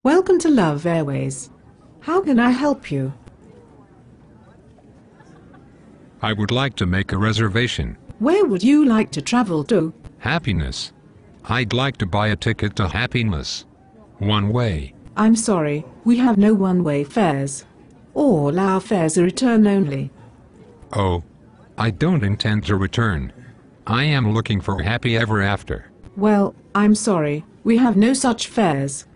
Welcome to Love Airways. How can I help you? I would like to make a reservation. Where would you like to travel to? Happiness. I'd like to buy a ticket to happiness. One way. I'm sorry, we have no one-way fares. All our fares are return only. Oh. I don't intend to return. I am looking for happy ever after. Well, I'm sorry, we have no such fares.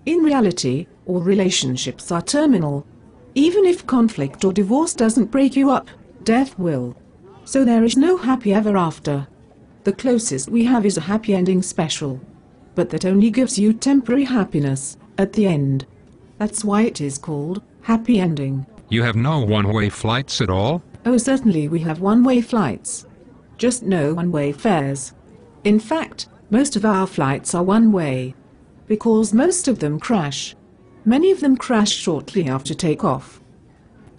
In reality, all relationships are terminal. Even if conflict or divorce doesn't break you up, death will. So there is no happy ever after. The closest we have is a happy ending special. But that only gives you temporary happiness at the end. That's why it is called happy ending. You have no one-way flights at all? Oh, certainly we have one-way flights. Just no one-way fares. In fact, most of our flights are one-way. Because most of them crash. Many of them crash shortly after takeoff.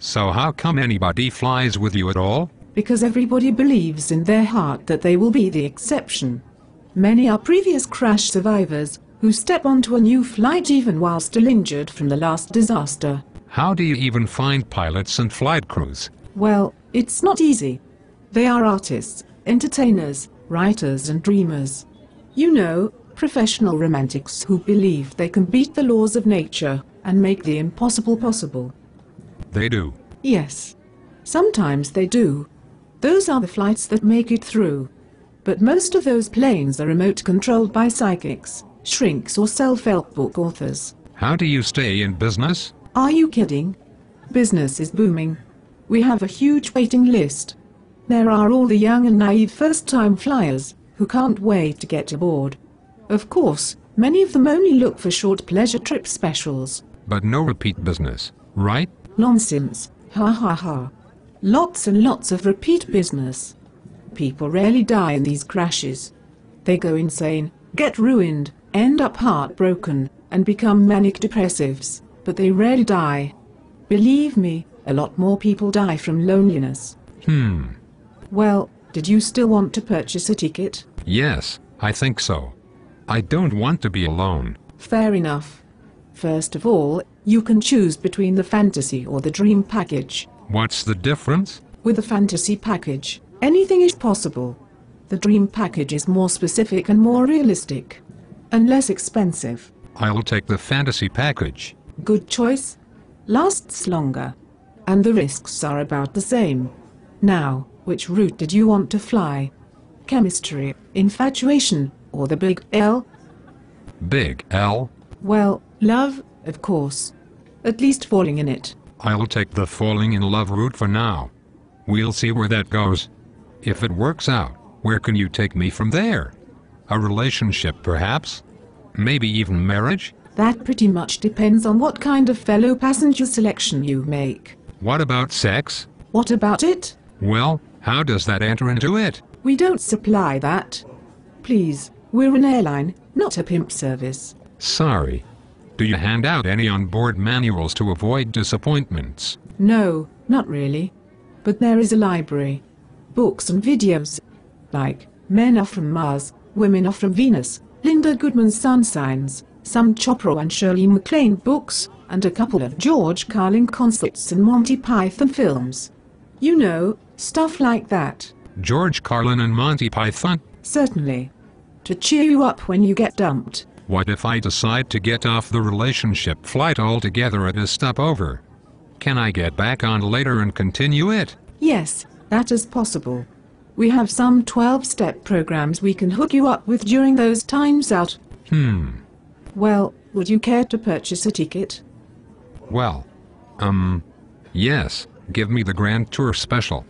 So how come anybody flies with you at all? Because everybody believes in their heart that they will be the exception. Many are previous crash survivors who step onto a new flight even while still injured from the last disaster. How do you even find pilots and flight crews? Well, it's not easy. They are artists, entertainers, writers and dreamers. You know, professional romantics who believe they can beat the laws of nature and make the impossible possible. They do? Yes. Sometimes they do. Those are the flights that make it through. But most of those planes are remote controlled by psychics, shrinks or self-help book authors. How do you stay in business? Are you kidding? Business is booming. We have a huge waiting list. There are all the young and naive first-time flyers who can't wait to get aboard. Of course, many of them only look for short pleasure trip specials. But no repeat business, right? Nonsense. Ha ha ha. Lots and lots of repeat business. People rarely die in these crashes. They go insane, get ruined, end up heartbroken, and become manic depressives, but they rarely die. Believe me, a lot more people die from loneliness. Well, did you still want to purchase a ticket? Yes, I think so. I don't want to be alone. Fair enough. First of all, you can choose between the fantasy or the dream package. What's the difference? With the fantasy package, anything is possible. The dream package is more specific and more realistic. And less expensive. I'll take the fantasy package. Good choice. Lasts longer. And the risks are about the same. Now, which route did you want to fly? Chemistry, infatuation, or the big L? Big L? Well, love, of course. At least falling in it. I'll take the falling in love route for now. We'll see where that goes. If it works out, where can you take me from there? A relationship, perhaps? Maybe even marriage? That pretty much depends on what kind of fellow passenger selection you make. What about sex? What about it? Well, how does that enter into it? We don't supply that. Please, we're an airline, not a pimp service. Sorry. Do you hand out any on-board manuals to avoid disappointments? No, not really. But there is a library. Books and videos. Like, Men Are From Mars, Women Are From Venus, Linda Goodman's Sun Signs, some Chopra and Shirley MacLaine books, and a couple of George Carlin concerts and Monty Python films. You know, stuff like that. George Carlin and Monty Python? Certainly. To cheer you up when you get dumped. What if I decide to get off the relationship flight altogether at a stopover? Can I get back on later and continue it? Yes, that is possible. We have some 12-step programs we can hook you up with during those times out. Well, would you care to purchase a ticket? Well, yes, give me the Grand Tour Special.